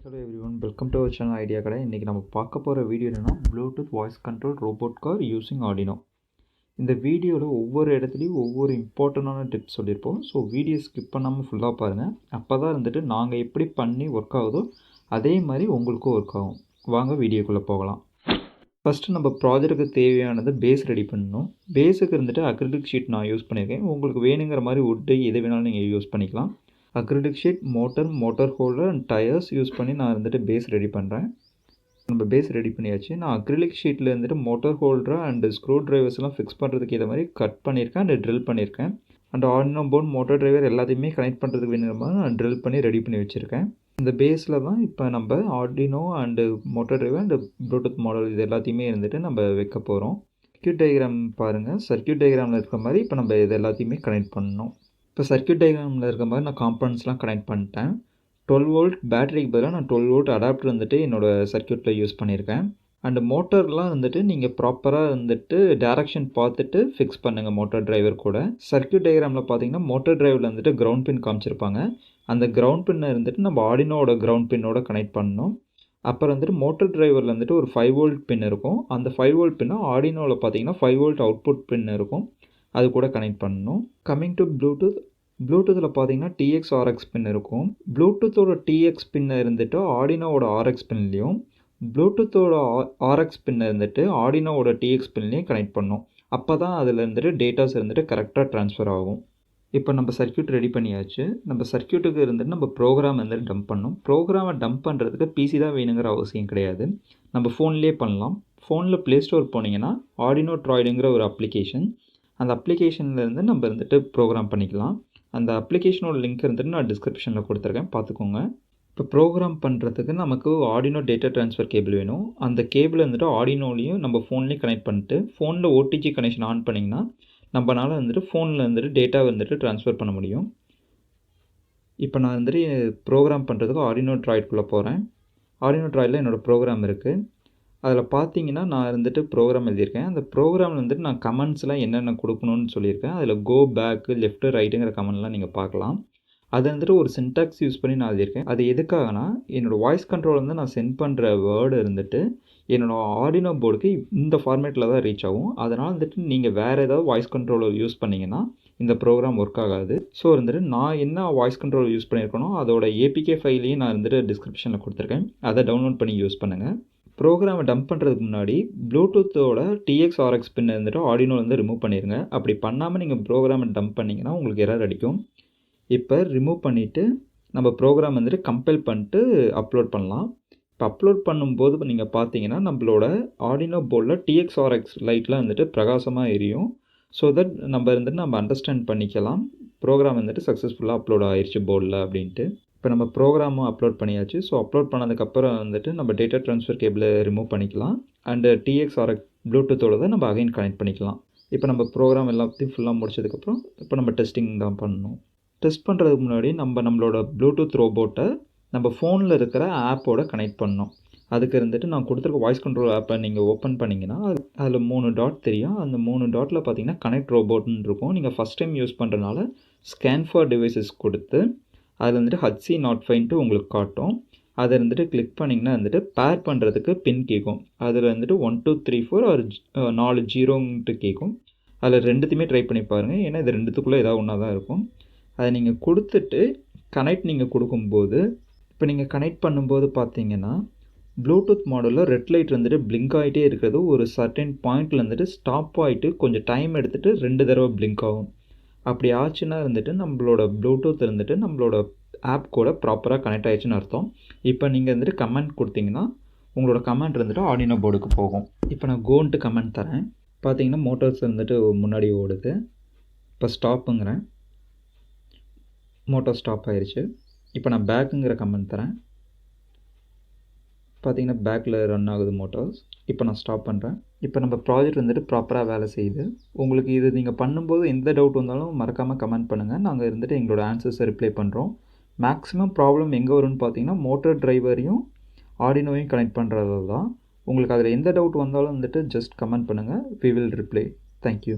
Hello everyone, welcome to our channel Idea Kada. இன்னைக்கு நம்ம பார்க்க போற வீடியோ என்னன்னா Bluetooth voice control robot car using Arduino. இந்த வீடியோல ஒவ்வொரு இடத்துலயும் ஒவ்வொரு இம்பார்ட்டன்டான டிப்ஸ் சொல்லியிருப்போம். ஸோ வீடியோ ஸ்கிப் பண்ணாமல் ஃபுல்லாக பாருங்கள். அப்போ தான் வந்துட்டு நாங்கள் எப்படி பண்ணி ஒர்க் ஆகுதோ அதே மாதிரி உங்களுக்கும் ஒர்க் ஆகும். வாங்க வீடியோக்குள்ளே போகலாம். ஃபஸ்ட்டு நம்ம ப்ராஜெக்ட்டுக்கு தேவையானது பேஸ் ரெடி பண்ணணும். பேஸுக்கு இருந்துட்டு அக்ரிலிக் ஷீட் நான் யூஸ் பண்ணியிருக்கேன். உங்களுக்கு வேணுங்கிற மாதிரி வுட்டு எது வேணாலும் நீங்கள் யூஸ் பண்ணிக்கலாம். Acrylic sheet, motor holder and tyres use பண்ணி நான் வந்துட்டு பேஸ் ரெடி பண்ணுறேன். நம்ம பேஸ் ரெடி பண்ணியாச்சு. நான் அக்ரிலிக் ஷீட்டில் இருந்துட்டு மோட்டர் ஹோல்டர் அண்ட் ஸ்க்ரூ ட்ரைவர்ஸ்லாம் ஃபிக்ஸ் பண்ணுறதுக்கு இதை மாதிரி கட் பண்ணியிருக்கேன் அண்ட் ட்ரில் பண்ணியிருக்கேன். And Arduino board, motor driver எல்லாத்தையுமே கனெக்ட் பண்ணுறதுக்கு வேணுங்கிற மாதிரி நான் ட்ரில் பண்ணி ரெடி பண்ணி வச்சுருக்கேன். இந்த பேஸில் தான் இப்போ நம்ம Arduino and motor driver and Bluetooth model இது எல்லாத்தையுமே இருந்துட்டு நம்ம வைக்க போகிறோம். சர்க்யூட் டயக்ராம் பாருங்கள். சர்க்யூட் டயக்ராமில் இருக்கிற மாதிரி இப்போ நம்ம இது எல்லாத்தையுமே கனெக்ட் பண்ணணும். இப்போ சர்க்யூட் டயக்ராமில் இருக்க மாதிரி நான் காம்பனன்ட்ஸ்லாம் கனெக்ட் பண்ணிட்டேன். 12 வோல்ட் பேட்டரிக்கு பதிலாக நான் 12 வோல்ட் அடாப்டர் வந்துட்டு என்னோடய சர்க்யூட்டில் யூஸ் பண்ணியிருக்கேன். அண்டு மோட்டர்லாம் வந்துட்டு நீங்கள் ப்ராப்பராக வந்துட்டு டேரெக்ஷன் பார்த்துட்டு ஃபிக்ஸ் பண்ணுங்கள் மோட்டர் டிரைவர் கூட. சர்க்யூட் டயக்ராமில் பார்த்தீங்கன்னா மோட்டர் டிரைவரில் வந்துட்டு கிரவுண்ட் பின் காமிச்சிருப்பாங்க. அந்த கிரவுண்ட் பின்னை இருந்துட்டு நம்ம ஆர்டினோட கிரவுண்ட் பின்னோட கனெக்ட் பண்ணணும். அப்புறம் வந்துட்டு மோட்டர் டிரைவரில் வந்துட்டு ஒரு 5 வோல்ட் பின் இருக்கும். அந்த 5 வோல்ட் பின்னை ஆர்டினோவில் பார்த்தீங்கன்னா 5 வோல்ட் அவுட்புட் பின் இருக்கும். அது கூட கனெக்ட் பண்ணணும். கம்மிங் டு ப்ளூடூத்தில் பார்த்தீங்கன்னா TX RX பின் இருக்கும். ப்ளூடூத்தோட TX பின்னை இருந்துட்டு ஆர்டினோவோட RX பின்லேயும், ப்ளூடூத்தோட RX பின்னை இருந்துட்டு ஆர்டினோவோட TX பின்லேயும் கனெக்ட் பண்ணணும். அப்போ தான் அதில் இருந்துட்டு டேட்டாஸ் இருந்துட்டு கரெக்டாக ட்ரான்ஸ்ஃபர் ஆகும். இப்போ நம்ம சர்க்யூட் ரெடி பண்ணியாச்சு. நம்ம சர்க்யூட்டுக்கு இருந்துட்டு நம்ம ப்ரோக்ராம் வந்துட்டு டம்ப் பண்ணணும். ப்ரோக்ராமை டம்ப் பண்ணுறதுக்கு PC தான் வேணுங்கிற அவசியம் கிடையாது. நம்ம ஃபோன்லேயே பண்ணலாம். ஃபோனில் ப்ளே ஸ்டோர் போனீங்கன்னா ஆர்டினோ ட்ராய்டுங்கிற ஒரு அப்ளிகேஷன், அந்த அப்ளிகேஷன்லேருந்து நம்ம இருந்துட்டு ப்ரோக்ராம் பண்ணிக்கலாம். அந்த அப்ளிகேஷனோட லிங்க் இருந்துட்டு நான் டிஸ்கிரிப்ஷனில் கொடுத்துருக்கேன், பார்த்துக்கோங்க. இப்போ ப்ரோக்ராம் பண்ணுறதுக்கு நமக்கு ஆர்டினோ டேட்டா ட்ரான்ஸ்ஃபர் கேபிள் வேணும். அந்த கேபிள் வந்துட்டு ஆர்டினோலையும் நம்ம ஃபோன்லேயும் கனெக்ட் பண்ணிட்டு ஃபோனில் OTG கனெக்ஷன் ஆன் பண்ணிங்கன்னா நம்மளால் வந்துட்டு ஃபோனில் வந்துட்டு டேட்டா வந்துட்டு ட்ரான்ஸ்ஃபர் பண்ண முடியும். இப்போ நான் வந்துட்டு ப்ரோக்ராம் பண்ணுறதுக்கு ஆர்டினோ ட்ராய்டுக்குள்ளே போகிறேன். ஆர்டினோ ட்ராய்டில் என்னோடய ப்ரோக்ராம் இருக்குது. அதில் பார்த்தீங்கன்னா நான் இருந்துட்டு ப்ரோக்ராம் எழுதியிருக்கேன். அந்த ப்ரோக்ராமில் வந்துட்டு நான் கமெண்ட்ஸ்லாம் என்னென்ன கொடுக்கணும்னு சொல்லியிருக்கேன். அதில் கோ, பேக்கு, லெஃப்ட்டு, ரைட்டுங்கிற கமெண்ட்லாம் நீங்கள் பார்க்கலாம். அது வந்துட்டு ஒரு சின்டாக்ஸ் யூஸ் பண்ணி நான் எழுதியிருக்கேன். அது எதுக்காகனா என்னோடய வாய்ஸ் கண்ட்ரோல் வந்து நான் சென்ட் பண்ணுற வேர்டு இருந்துட்டு என்னோடய ஆர்டினோ போர்டுக்கு இந்த ஃபார்மேட்டில் தான் ரீச் ஆகும். அதனால் வந்துட்டு நீங்கள் வேறு ஏதாவது வாய்ஸ் கண்ட்ரோலர் யூஸ் பண்ணிங்கன்னா இந்த ப்ரோக்ராம் ஒர்க் ஆகாது. ஸோ வந்துட்டு நான் என்ன வாய்ஸ் கண்ட்ரோல் யூஸ் பண்ணியிருக்கேனோ அதோட APK ஃபைலையும் நான் வந்துட்டு டிஸ்கிரிப்ஷனில் கொடுத்துருக்கேன். அதை டவுன்லோட் பண்ணி யூஸ் பண்ணுங்கள். ப்ரோக்ராமை டம்ப் பண்ணுறதுக்கு முன்னாடி ப்ளூடூத்தோட TX RX பின்னை இருந்துட்டு ஆர்டினோ வந்து ரிமூவ் பண்ணிடுங்க. அப்படி பண்ணாமல் நீங்கள் ப்ரோக்ராமை டம்ப் பண்ணிங்கன்னா உங்களுக்கு எரர் அடிக்கும். இப்போ ரிமூவ் பண்ணிவிட்டு நம்ம ப்ரோக்ராம் வந்துட்டு கம்பைல் பண்ணிட்டு அப்லோட் பண்ணலாம். இப்போ அப்லோட் பண்ணும்போது நீங்கள் பார்த்தீங்கன்னா நம்மளோட ஆர்டினோ போர்டில் TX RX லைட்லாம் வந்துட்டு பிரகாசமாக எரியும். ஸோ தட் நம்ம அண்டர்ஸ்டாண்ட் பண்ணிக்கலாம் ப்ரோக்ராம் வந்துட்டு சக்ஸஸ்ஃபுல்லாக அப்லோட் ஆயிடுச்சு போர்டில் அப்படின்ட்டு. இப்போ நம்ம ப்ரோக்ராமும் அப்லோட் பண்ணியாச்சு. ஸோ அப்லோட் பண்ணதுக்கப்புறம் வந்துட்டு நம்ம டேட்டா ட்ரான்ஸ்ஃபர் கேபிளை ரிமூவ் பண்ணிக்கலாம். அண்டு TX RX ப்ளூடூத்தோட தான் நம்ம அகைன் கனெக்ட் பண்ணிக்கலாம். இப்போ நம்ம ப்ரோக்ராம் எல்லாத்தையும் ஃபுல்லாக முடிச்சதுக்கப்புறம் இப்போ நம்ம டெஸ்டிங் தான் பண்ணணும். டெஸ்ட் பண்ணுறதுக்கு முன்னாடி நம்மளோட ப்ளூடூத் ரோபோட்டை நம்ம ஃபோனில் இருக்கிற ஆப்போட கனெக்ட் பண்ணணும். அதுக்கு இருந்துட்டு நான் கொடுத்துருக்க வாய்ஸ் கண்ட்ரோல் ஆப்பை நீங்கள் ஓப்பன் பண்ணிங்கன்னா அதில் 3 டாட் தெரியும். அந்த 3 டாட்டில் பார்த்தீங்கன்னா கனெக்ட் ரோபோட்னு இருக்கும். நீங்கள் ஃபஸ்ட் டைம் யூஸ் பண்ணுறதுனால ஸ்கேன் ஃபார் டிவைசஸ் கொடுத்து அதில் வந்துட்டு HC05 உங்களுக்கு காட்டும். அதை இருந்துட்டு கிளிக் பண்ணிங்கன்னா வந்துட்டு பேர் பண்ணுறதுக்கு பின் கேட்கும். அதில் வந்துட்டு 1 2 3 4 ஒரு 4 0ன்ட்டு கேட்கும். அதில் ரெண்டுத்தையுமே ட்ரை பண்ணி பாருங்கள். ஏன்னா இது ரெண்டுத்துக்குள்ளே ஏதாவது ஒன்றா தான் இருக்கும். அதை நீங்கள் கொடுத்துட்டு கனெக்ட் நீங்கள் கொடுக்கும்போது இப்போ நீங்கள் கனெக்ட் பண்ணும்போது பார்த்தீங்கன்னா ப்ளூடூத் மாடலில் ரெட் லைட் வந்துட்டு பிளிங்க் ஆகிட்டே இருக்கிறது ஒரு சர்டன் பாயிண்டில் வந்துட்டு ஸ்டாப் ஆகிட்டு கொஞ்சம் டைம் எடுத்துகிட்டு 2 தடவை பிளிங்க் ஆகும். அப்படி ஆச்சுன்னா இருந்துட்டு நம்மளோட ப்ளூடூத் இருந்துட்டு நம்மளோட ஆப் கூட ப்ராப்பராக கனெக்ட் ஆகிடுச்சுன்னு அர்த்தம். இப்போ நீங்கள் வந்துட்டு கமெண்ட் கொடுத்தீங்கன்னா உங்களோட கமெண்ட் இருந்துட்டு ஆர்டினோ போர்டுக்கு போகும். இப்போ நான் கோன்ட்டு கமெண்ட் தரேன். பார்த்தீங்கன்னா மோட்டார்ஸ் இருந்துட்டு முன்னாடி ஓடுது. இப்போ ஸ்டாப்புங்கிறேன், மோட்டார் ஸ்டாப் ஆயிடுச்சு. இப்போ நான் பேக்குங்கிற கமெண்ட் தரேன். பார்த்தீங்கன்னா பேக்கில் ரன் ஆகுது மோட்டார்ஸ். இப்போ நான் ஸ்டாப் பண்ணுறேன். இப்போ நம்ம ப்ராஜெக்ட் வந்துட்டு ப்ராப்பராக வேலை செய்யுது. உங்களுக்கு இது நீங்கள் பண்ணும்போது எந்த டவுட் வந்தாலும் மறக்காமல் கமெண்ட் பண்ணுங்கள். நாங்கள் இருந்துட்டு எங்களோட ஆன்சர்ஸை ரிப்ளை பண்ணுறோம். மேக்ஸிமம் ப்ராப்ளம் எங்கே வரும்னு பார்த்தீங்கன்னா மோட்டர் டிரைவரையும் ஆர்டினோவையும் கனெக்ட் பண்ணுறது தான். உங்களுக்கு அதில் எந்த டவுட் வந்தாலும் வந்துட்டு ஜஸ்ட் கமெண்ட் பண்ணுங்கள். We will reply. தேங்க்யூ.